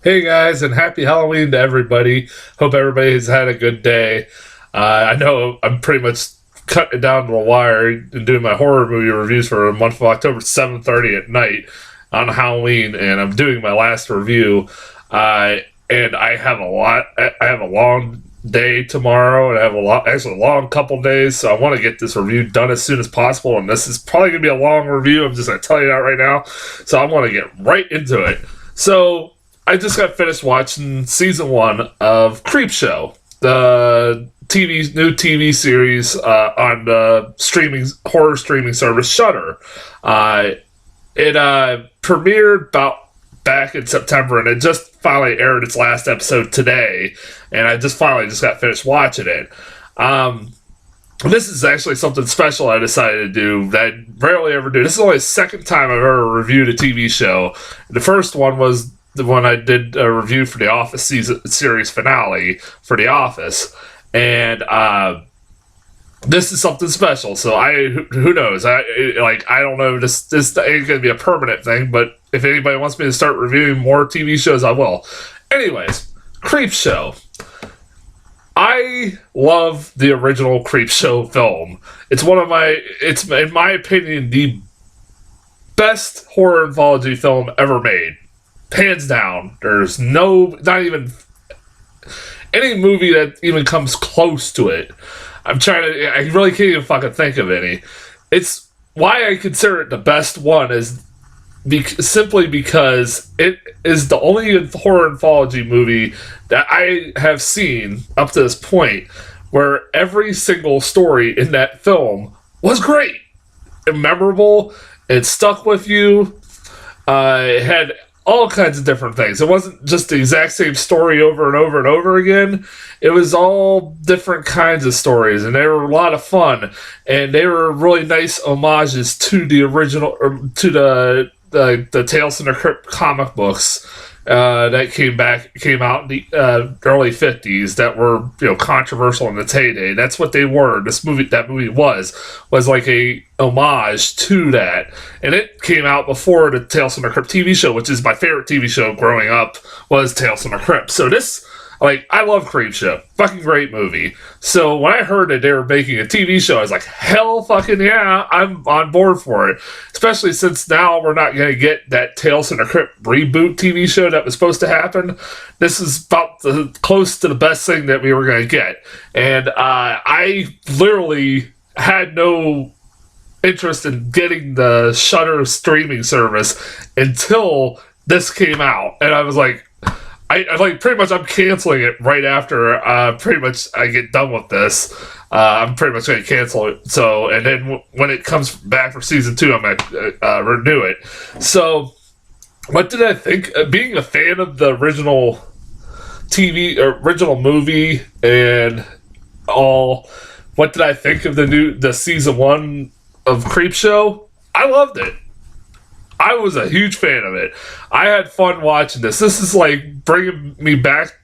Hey guys, and happy Halloween to everybody. Hope everybody has had a good day. I know I'm pretty much cutting it down to the wire and doing my horror movie reviews for the month of October, 7:30 at night on Halloween, and I'm doing my last review. And I have a lot. I have a long day tomorrow, and I have actually a long couple days. So I want to get this review done as soon as possible. And this is probably gonna be a long review. I'm just gonna tell you that right now. So I want to get right into it. So I just got finished watching season one of Creepshow, the new TV series on the streaming horror streaming service Shudder. Uh, it premiered about back in September, and it just finally aired its last episode today. And I just finally just got finished watching it. Um, this is actually something special I decided to do that I rarely ever do. This is only the second time I've ever reviewed a TV show. The first one was the one I did a review for the Office series finale for The Office, and this is something special. So who knows? I don't know. This ain't gonna be a permanent thing, but if anybody wants me to start reviewing more TV shows, I will. Anyways, Creepshow. I love the original Creepshow film. It's in my opinion the best horror anthology film ever made, hands down. There's not even any movie that even comes close to it. I really can't even fucking think of any. It's why I consider it the best one is simply because it is the only horror anthology movie that I have seen up to this point where every single story in that film was great and memorable. It stuck with you. It had all kinds of different things. It wasn't just the exact same story over and over and over again. It was all different kinds of stories, and they were a lot of fun. And they were really nice homages to the original, or to the Tales from the Crypt comic books that came out in the early 50s that were controversial in its heyday. That's what they were. That movie was like a homage to that, and it came out before the Tales from the Crypt TV show, which is my favorite TV show growing up. Was Tales from the Crypt. So this. I love Creepshow. Fucking great movie. So when I heard that they were making a TV show, I was like, hell fucking yeah, I'm on board for it. Especially since now we're not going to get that Tales from the Crypt reboot TV show that was supposed to happen. This is about close to the best thing that we were going to get. And I literally had no interest in getting the Shudder streaming service until this came out. And I was like, I like pretty much I'm canceling it right after pretty much I get done with this. I'm pretty much going to cancel it. So, and then when it comes back for season 2, I'm going to renew it. So, what did I think? Being a fan of the original original movie and all, what did I think of the season 1 of Creepshow? I loved it. I was a huge fan of it. I had fun watching this. This is like bringing me back.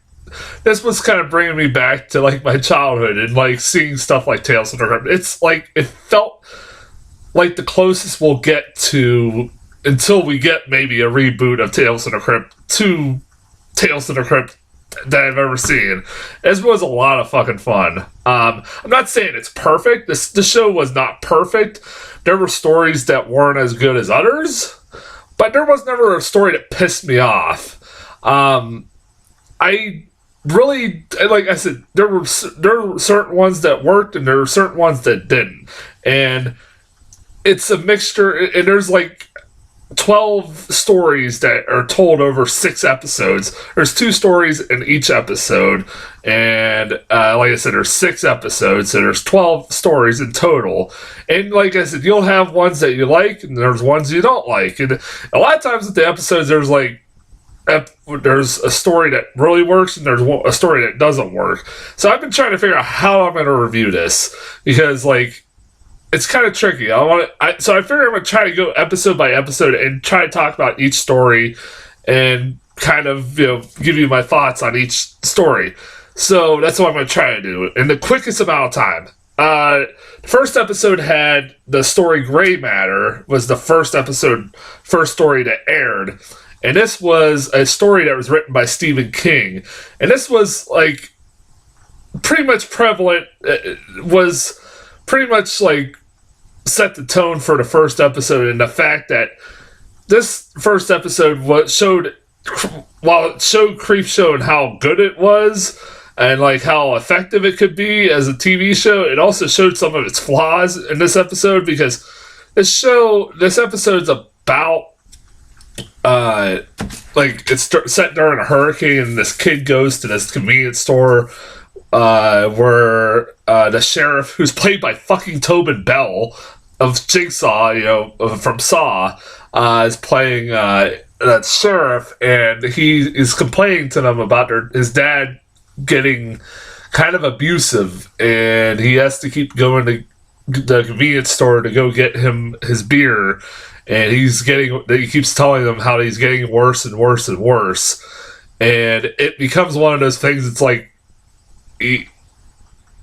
This was kind of bringing me back to like my childhood and like seeing stuff like Tales from the Crypt. It's like it felt like the closest we'll get to until we get maybe a reboot of Tales from the Crypt to Tales from the Crypt that I've ever seen. This was a lot of fucking fun. I'm not saying it's perfect. The show was not perfect. There were stories that weren't as good as others, but there was never a story that pissed me off. I really, like I said, there were certain ones that worked and there were certain ones that didn't, and it's a mixture. And there's like 12 stories that are told over 6 episodes. There's 2 stories in each episode, and like I said, there's 6 episodes, so there's 12 stories in total. And like I said, you'll have ones that you like, and there's ones you don't like. And a lot of times with the episodes, there's a story that really works, and there's a story that doesn't work. So I've been trying to figure out how I'm going to review this, because it's kind of tricky. So I figure I'm going to try to go episode by episode and try to talk about each story and kind of, give you my thoughts on each story. So that's what I'm going to try to do in the quickest amount of time. The first episode had the story Gray Matter was the first story that aired. and this was a story that was written by Stephen King, and this was like pretty much prevalent. It was pretty much like set the tone for the first episode, and the fact that this first episode showed Creepshow and how good it was and like how effective it could be as a TV show, it also showed some of its flaws in this episode, because this episode's about like it's set during a hurricane, and this kid goes to this convenience store where the sheriff, who's played by fucking Tobin Bell of Jigsaw, from Saw, is playing that sheriff, and he is complaining to them about his dad getting kind of abusive, and he has to keep going to the convenience store to go get him his beer, and he keeps telling them how he's getting worse and worse and worse, and it becomes one of those things. It's like a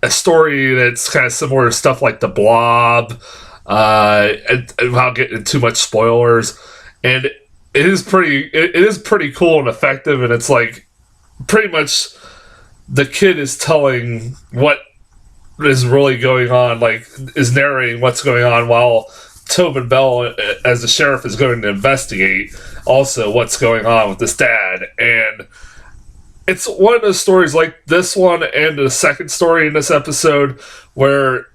story that's kind of similar to stuff like The Blob, and without getting into too much spoilers, and it is pretty cool and effective, and it's like pretty much the kid is telling what is really going on, like is narrating what's going on, while Tobin Bell, as the sheriff, is going to investigate also what's going on with this dad. And it's one of those stories like this one and the second story in this episode where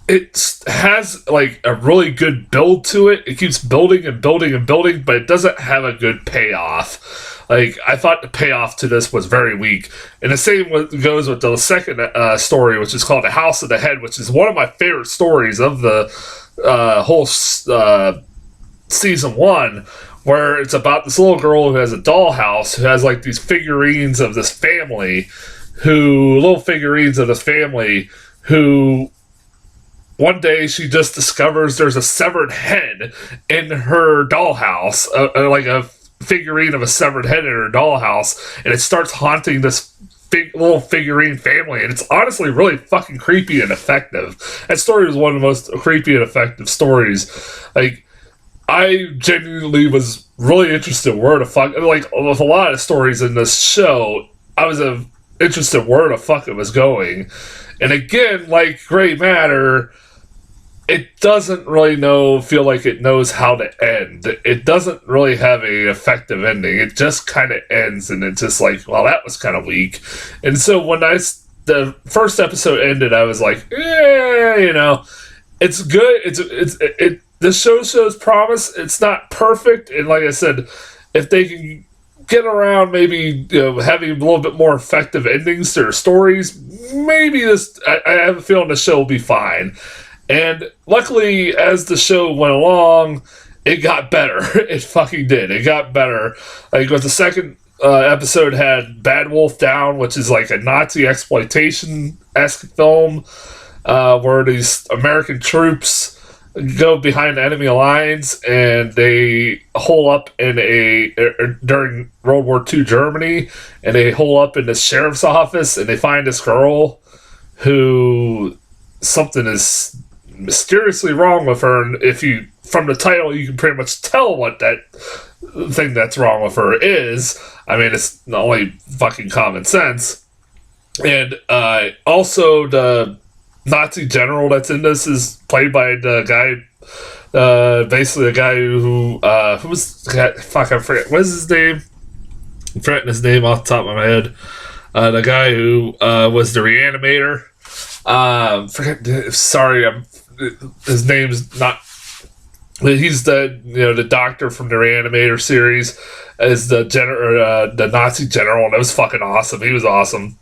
it has like a really good build to it. It keeps building and building and building, but it doesn't have a good payoff. Like, I thought the payoff to this was very weak. And the same goes with the second story, which is called The House of the Head, which is one of my favorite stories of the whole season one, where it's about this little girl who has a dollhouse, who has like these figurines of this family, who one day she just discovers there's a severed head in her dollhouse, like a figurine of a severed head in her dollhouse, and it starts haunting this little figurine family, and it's honestly really fucking creepy and effective. That story was one of the most creepy and effective stories. Like, I genuinely was really interested where the fuck, like, with a lot of stories in this show, I was interested where the fuck it was going. And again, like Gray Matter, it doesn't really feel like it knows how to end. It doesn't really have an effective ending. It just kind of ends, and it's just like, well, that was kind of weak. And so when the first episode ended, I was like, it's good. This show shows promise. It's not perfect, and like I said, if they can get around maybe having a little bit more effective endings to their stories, maybe I have a feeling the show will be fine. And luckily, as the show went along, it got better. It fucking did. It got better. Like, with the second episode had Bad Wolf Down, which is like a Nazi exploitation-esque film, where these American troops go behind enemy lines, and they hole up during World War II Germany, and they hole up in the sheriff's office, and they find this girl who something is mysteriously wrong with her, and from the title you can pretty much tell what that thing that's wrong with her is. I mean, it's not only fucking common sense. And also the Nazi general that's in this is played by the guy, basically the guy who was, fuck, I forget, what is his name? I'm forgetting his name off the top of my head. The guy who was the Reanimator. His name's not. He's the doctor from the Reanimator series, as the Nazi general, and it was fucking awesome. He was awesome.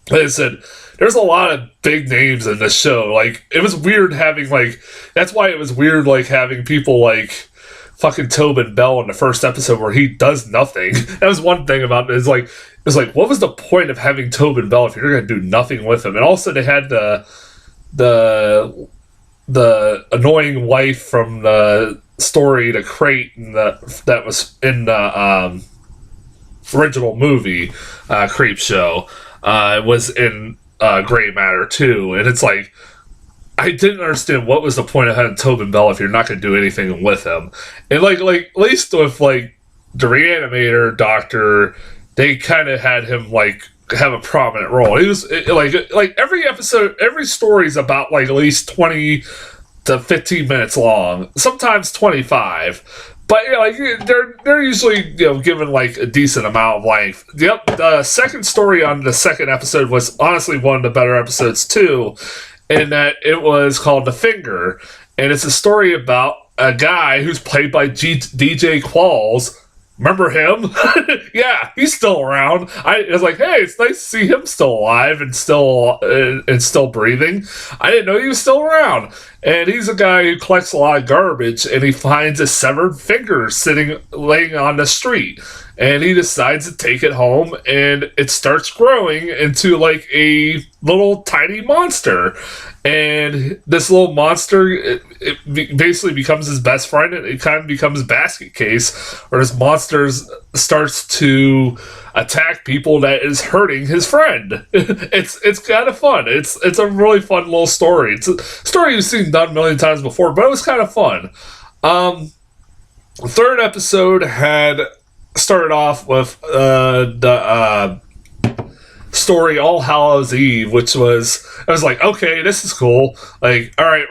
Like I said, there's a lot of big names in this show. Like, it was weird having, like, that's why it was weird, like, having people like fucking Tobin Bell in the first episode where he does nothing. That was one thing about it. It was like, what was the point of having Tobin Bell if you're going to do nothing with him? And also they had the annoying wife from the story, the crate, that was in the original movie, Creepshow, was in Gray Matter too. And it's like, I didn't understand what was the point of having Tobin Bell if you're not going to do anything with him. And like at least with like the Reanimator doctor, they kind of had him like have a prominent role. He was like every episode, every story is about like at least 20 to 15 minutes long, sometimes 25. But like they're usually given like a decent amount of length. The second story on the second episode was honestly one of the better episodes too, in that it was called The Finger, and it's a story about a guy who's played by DJ Qualls. Remember him? Yeah, he's still around. I was like, hey, it's nice to see him still alive and still breathing. I didn't know he was still around. And he's a guy who collects a lot of garbage, and he finds a severed finger laying on the street. And he decides to take it home, and it starts growing into like a little tiny monster. And this little monster, it basically becomes his best friend, and it kind of becomes a basket case where this monster starts to attack people that is hurting his friend. It's kind of fun. It's a really fun little story. It's a story you've seen done a million times before, but it was kind of fun. The third episode had started off with the story All Hallows Eve, which was, I was like, okay, this is cool. Like, all right,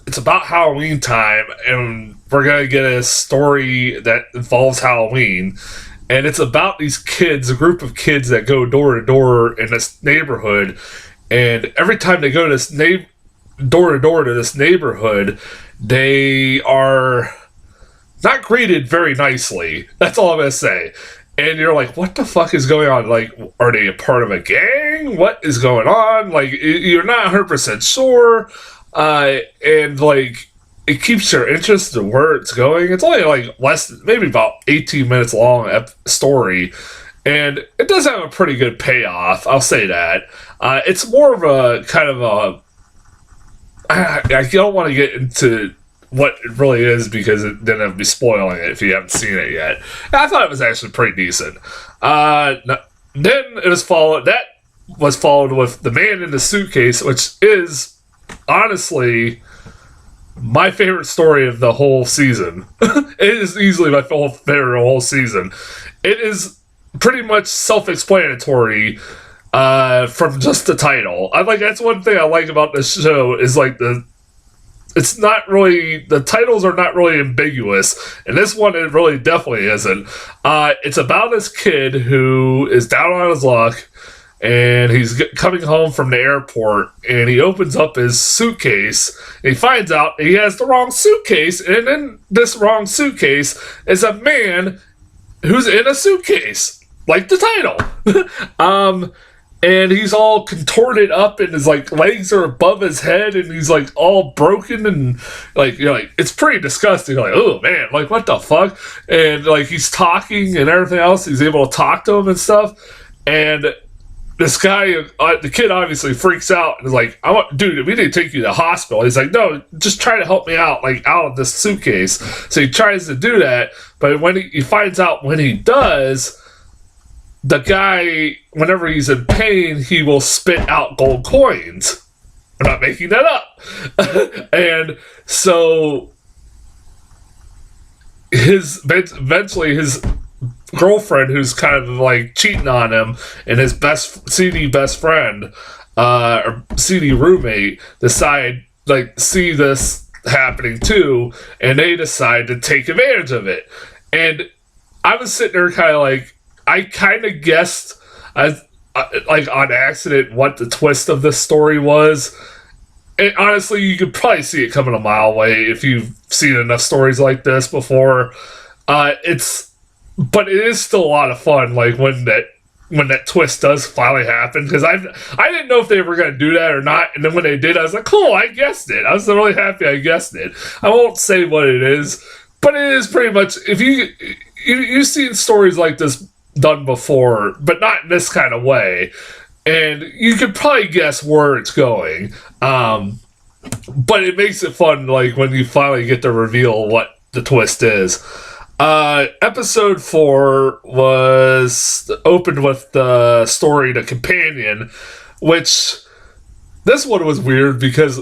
it's about Halloween time, and we're gonna get a story that involves Halloween. And it's about these kids, a group of kids that go door to door in this neighborhood. And every time they go to this door to door to this neighborhood, they are not greeted very nicely. That's all I'm going to say. And you're like, what the fuck is going on? Like, are they a part of a gang? What is going on? Like, you're not 100% sure. And, like, it keeps your interest in where it's going. It's only like maybe about 18 minutes long story, and it does have a pretty good payoff. I'll say that. It's more of a kind of a. I don't want to get into what it really is because then I'd be spoiling it if you haven't seen it yet. I thought it was actually pretty decent. Then it was followed. That was followed with The Man in the Suitcase, which is honestly my favorite story of the whole season. It is easily my favorite of the whole season. It is pretty much self-explanatory from just the title. That's one thing I like about this show is like the titles are not really ambiguous, and this one it really definitely isn't. It's about this kid who is down on his luck, and he's coming home from the airport, and he opens up his suitcase, and he finds out he has the wrong suitcase, and in this wrong suitcase is a man who's in a suitcase, like the title. And he's all contorted up, and his like legs are above his head, and he's like all broken, and like it's pretty disgusting. Like, oh man, like what the fuck? And like he's talking and everything else, he's able to talk to him and stuff, and this guy, the kid obviously freaks out and is like, dude, we need to take you to the hospital. He's like, no, just try to help me out, like out of this suitcase. So he tries to do that, but when he finds out when he does, the guy, whenever he's in pain, he will spit out gold coins. I'm not making that up. And so eventually his girlfriend, who's kind of like cheating on him, and his seedy best friend or seedy roommate see this happening too, and they decide to take advantage of it. And I was sitting there kind of like, I kind of guessed like on accident what the twist of this story was. And honestly, you could probably see it coming a mile away if you've seen enough stories like this before. But it is still a lot of fun, like when that twist does finally happen, because I didn't know if they were going to do that or not, and then when they did, I was like, cool, I guessed it. I was really happy I guessed it. I won't say what it is, but it is pretty much, if you've seen stories like this done before, but not in this kind of way, and you could probably guess where it's going, but it makes it fun, like when you finally get to reveal what the twist is. Episode 4 was opened with the story The Companion, which this one was weird because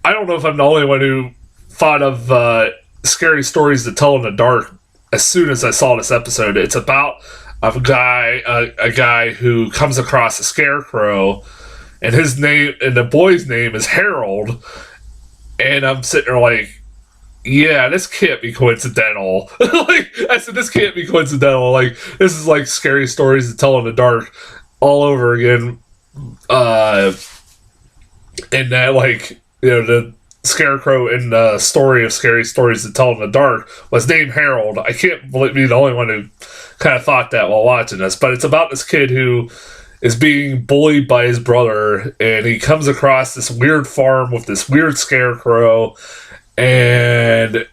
I don't know if I'm the only one who thought of scary stories to tell in the dark as soon as I saw this episode. It's about a guy who comes across a scarecrow, and his name and the boy's name is Harold. And I'm sitting there like, yeah, this can't be coincidental. Like I said, this can't be coincidental. Like this is like Scary Stories to Tell in the Dark all over again. And that, like, you know, the scarecrow in the story of Scary Stories to Tell in the Dark was named Harold. I can't be the only one who kind of thought that while watching this, but it's about this kid who is being bullied by his brother, and he comes across this weird farm with this weird scarecrow, and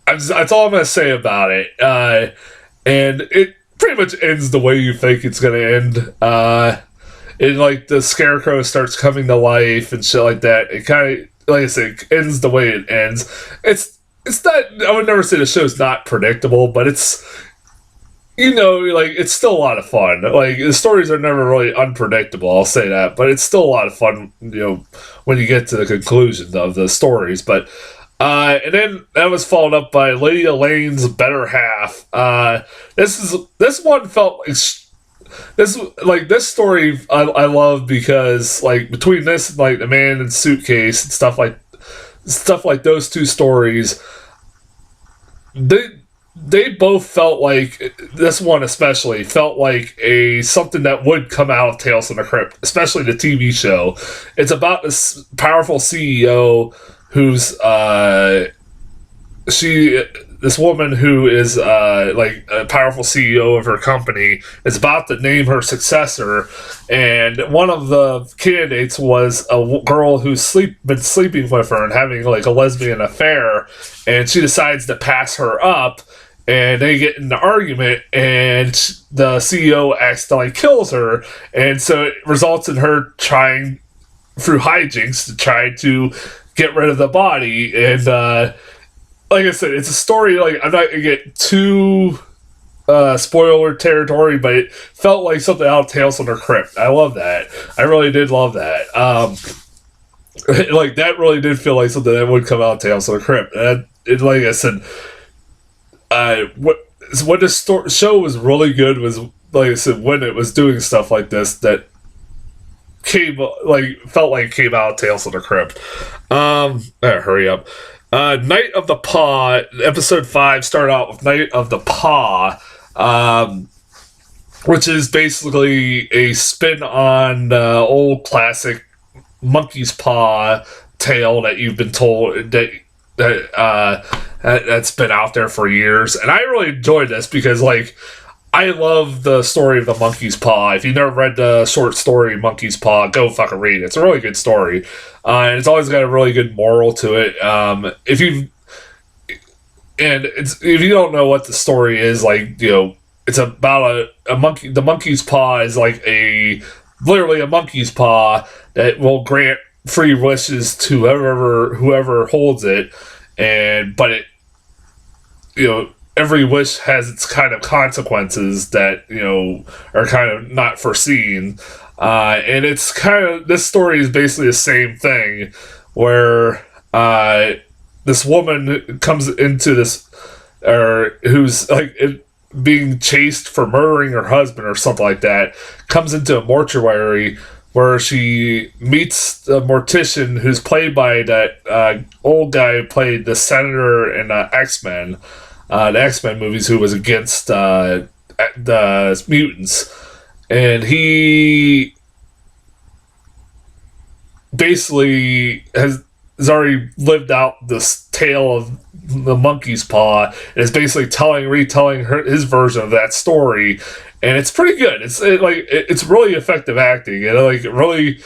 that's all I'm going to say about it. And it pretty much ends the way you think it's going to end. And like the scarecrow starts coming to life and shit like that. It kind of, like I said, ends the way it ends. It's not. I would never say the show's not predictable, but it's, you know, like it's still a lot of fun. Like the stories are never really unpredictable. I'll say that, but it's still a lot of fun. You know, when you get to the conclusion of the stories. But and then that was followed up by Lady Elaine's Better Half. This one felt this story I love because, like, between this and like The Man in Suitcase and stuff like those two stories, they both felt like, this one especially felt like something that would come out of Tales from the Crypt, especially the TV show. It's about this powerful CEO who's this woman who is like a powerful CEO of her company is about to name her successor, and one of the candidates was a girl who's been sleeping with her and having like a lesbian affair, and she decides to pass her up, and they get in an argument, and the CEO accidentally kills her, and so it results in her trying through hijinks to try to get rid of the body. And like I said, it's a story, like, I'm not gonna get too spoiler territory, but it felt like something out of Tales from the Crypt. I love that. I really did love that. Like, that really did feel like something that would come out of Tales from the Crypt. And like I said, what this show was really good was, like I said, when it was doing stuff like this that felt like it came out of Tales from the Crypt. Hurry up. Night of the Paw, episode 5 started out with Night of the Paw, which is basically a spin on the old classic monkey's paw tale that you've been told that's been out there for years. And I really enjoyed this because, like, I love the story of the monkey's paw. If you've never read the short story Monkey's Paw, go fucking read it. It's a really good story. And it's always got a really good moral to it. If you don't know what the story is, like, you know, it's about a monkey. The monkey's paw is like literally a monkey's paw that will grant free wishes to whoever holds it. But it, you know, every wish has its kind of consequences that, you know, are kind of not foreseen. And it's kind of, this story is basically the same thing, where this woman comes into this, or who's like being chased for murdering her husband or something like that, comes into a mortuary where she meets the mortician who's played by that old guy who played the senator in X-Men. The X-Men movies, who was against the mutants, and he basically has already lived out this tale of the monkey's paw, and is basically retelling his version of that story, and it's pretty good. It's really effective acting, and like really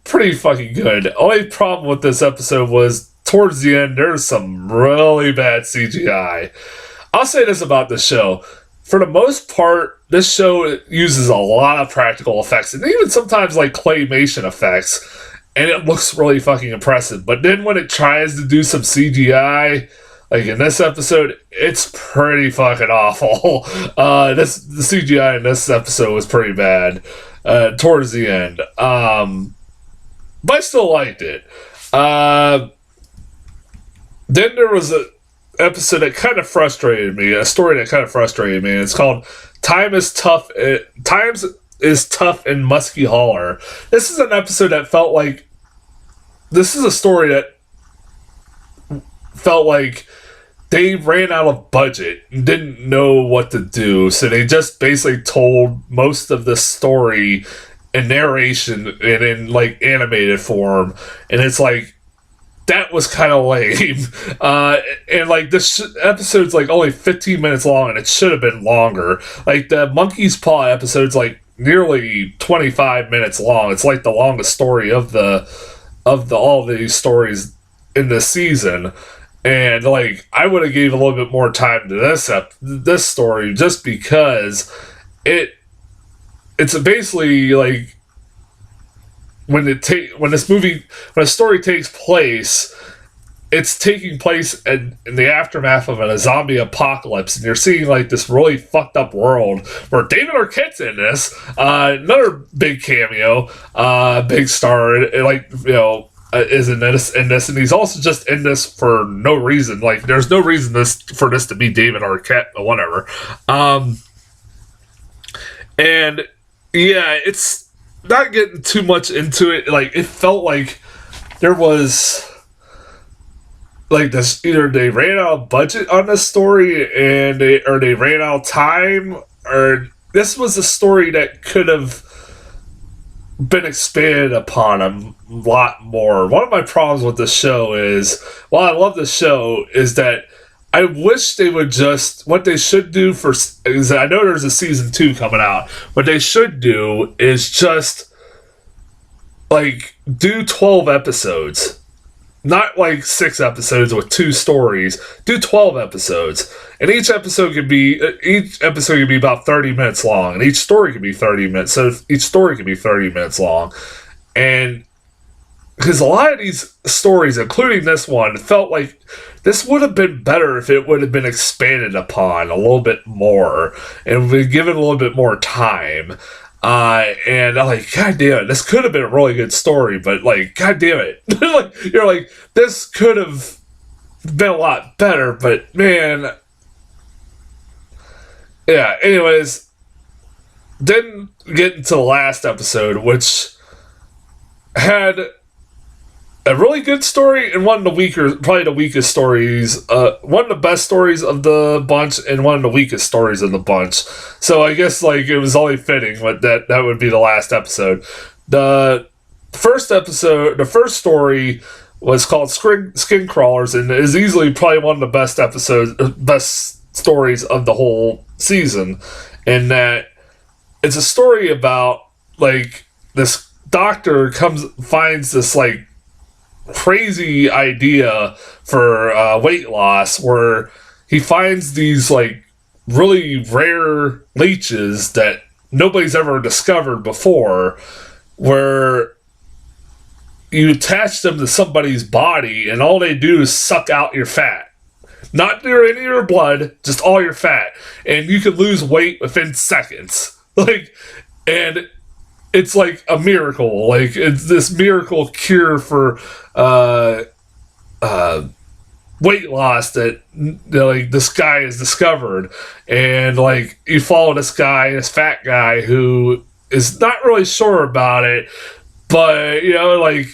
pretty fucking good. Only problem with this episode was, towards the end, there's some really bad CGI. I'll say this about this show. For the most part, this show uses a lot of practical effects, and even sometimes like claymation effects, and it looks really fucking impressive. But then when it tries to do some CGI, like in this episode, it's pretty fucking awful. The CGI in this episode was pretty bad towards the end. But I still liked it. Then there was episode that kind of frustrated me, a story that kind of frustrated me. And it's called Times is Tough in Muskie Holler. This is an episode that felt like, this is a story that felt like they ran out of budget and didn't know what to do. So they just basically told most of the story in narration and in like animated form. And it's like, that was kind of lame. And like this episode's like only 15 minutes long and it should have been longer. Like the Monkey's Paw episode's like nearly 25 minutes long. It's like the longest story of all these stories in the season. And like I would have gave a little bit more time to this story just because it's basically like when a story takes place, it's taking place in the aftermath of a zombie apocalypse, and you're seeing like this really fucked up world where David Arquette's in this, another big cameo, big star, is in this, and he's also just in this for no reason. Like, there's no reason for this to be David Arquette or whatever. And yeah, it's not getting too much into it. Like, it felt like there was like this, either they ran out of budget on this story or they ran out of time, or this was a story that could have been expanded upon a lot more. One of my problems with this show is, while I love this show, is that I wish they would just, what they should do is, I know there's a season 2 coming out, what they should do is just like do 12 episodes. Not like 6 episodes with 2 stories. Do 12 episodes. And each episode could be about 30 minutes long. And each story could be 30 minutes. So each story could be 30 minutes long. And because a lot of these stories, including this one, felt like this would have been better if it would have been expanded upon a little bit more and been given a little bit more time. And I'm like, God damn it, this could have been a really good story, but like, God damn it. Like, you're like, this could have been a lot better, but man. Yeah, anyways, didn't get into the last episode, which had a really good story and one of the weakest stories. One of the best stories of the bunch and one of the weakest stories of the bunch. So I guess like it was only fitting that would be the last episode. The first story was called Skin Crawlers, and is easily probably one of the best stories of the whole season. In that it's a story about like this doctor finds this like crazy idea for weight loss, where he finds these like really rare leeches that nobody's ever discovered before, where you attach them to somebody's body and all they do is suck out your fat. Not any of your blood, just all your fat. And you can lose weight within seconds. Like, and it's like a miracle. Like, it's this miracle cure for weight loss that like this guy has discovered. And like, you follow this fat guy who is not really sure about it, but you know, like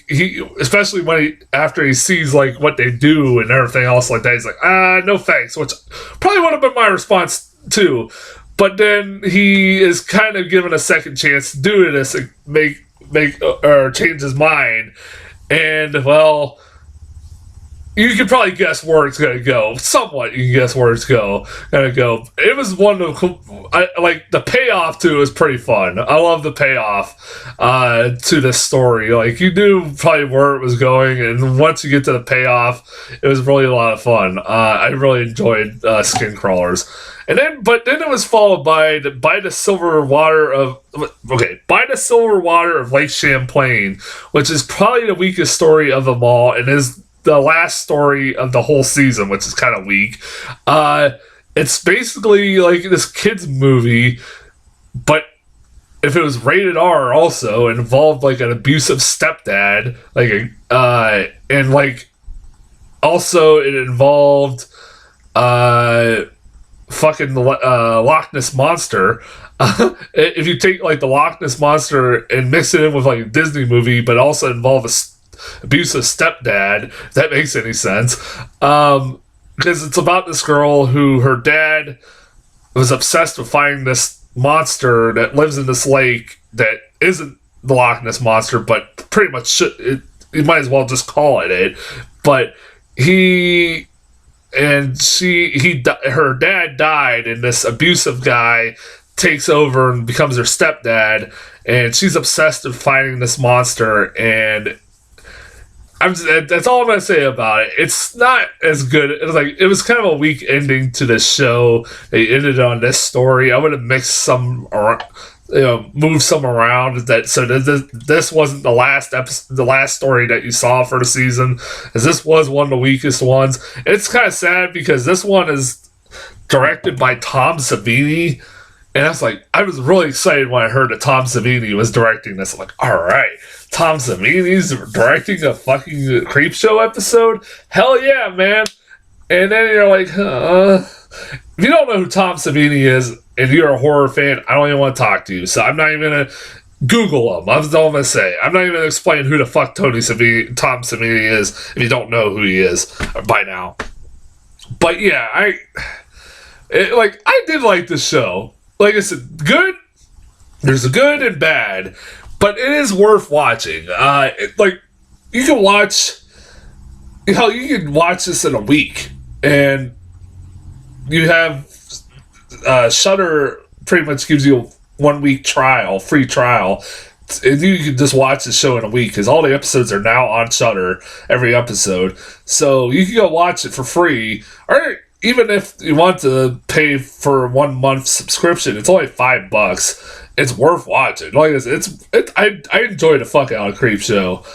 especially after he sees like what they do and everything else like that, he's like, no thanks, which probably would have been my response too. But then he is kind of given a second chance to do this and make or change his mind. And well, you can probably guess where it's gonna go. Somewhat, you can guess where it's gonna go. It was one of the payoff to it was pretty fun. I love the payoff to this story. Like, you knew probably where it was going, and once you get to the payoff, it was really a lot of fun. I really enjoyed Skin Crawlers. And then it was followed by the Silver Water of Lake Champlain, which is probably the weakest story of them all, and is the last story of the whole season, which is kind of weak. It's basically like this kid's movie, but if it was rated R, also it involved like an abusive stepdad, like and like also it involved fucking Loch Ness Monster. If you take like the Loch Ness Monster and mix it in with like a Disney movie, but also involve a abusive stepdad, if that makes any sense. Because it's about this girl who her dad was obsessed with finding this monster that lives in this lake that isn't the Loch Ness Monster, but pretty much should. You might as well just call it. But her dad died, and this abusive guy takes over and becomes her stepdad, and she's obsessed with finding this monster. And that's all I'm gonna say about it. It's not as good. It was kind of a weak ending to the show. They ended on this story. I would have mixed some, or moved some around so this wasn't the last episode, the last story that you saw for the season, as this was one of the weakest ones. And it's kind of sad because this one is directed by Tom Savini. And I was really excited when I heard that Tom Savini was directing this. I'm like, all right, Tom Savini's directing a fucking Creepshow episode? Hell yeah, man. And then you're like, if you don't know who Tom Savini is and you're a horror fan, I don't even want to talk to you. So I'm not even going to Google him. That's all I'm going to say. I'm not even going to explain who the fuck Tom Savini is if you don't know who he is by now. But yeah, I did like this show. Like I said, good. There's a good and bad, but it is worth watching. You can watch this in a week, and you have Shudder pretty much gives you a 1 week free trial, and you can just watch the show in a week because all the episodes are now on Shudder, every episode. So you can go watch it for free, or even if you want to pay for a 1 month subscription, it's only $5. It's worth watching. Like I said, I enjoyed the fuck out of Creepshow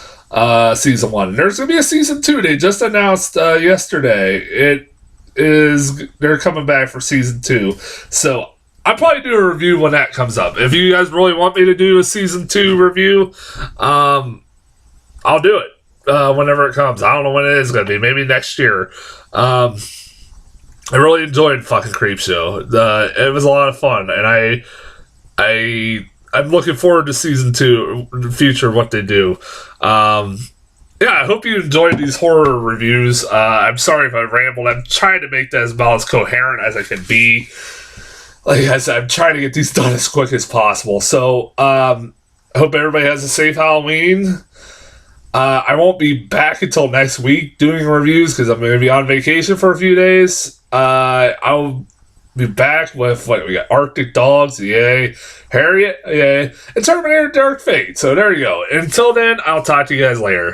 season 1. And there's gonna be a season 2. They just announced yesterday. They're coming back for season 2. So I'll probably do a review when that comes up. If you guys really want me to do a season 2 review, I'll do it whenever it comes. I don't know when it is gonna be. Maybe next year. I really enjoyed fucking Creepshow. It was a lot of fun, and I'm looking forward to season 2 in the future, what they do. I hope you enjoyed these horror reviews. I'm sorry if I rambled. I'm trying to make that about as coherent as I can be. Like I said, I'm trying to get these done as quick as possible. So, I hope everybody has a safe Halloween. I won't be back until next week doing reviews because I'm going to be on vacation for a few days. I'll be back with we got Arctic Dogs, yay, Harriet, yay, and Terminator Dark Fate. So there you go. Until then, I'll talk to you guys later.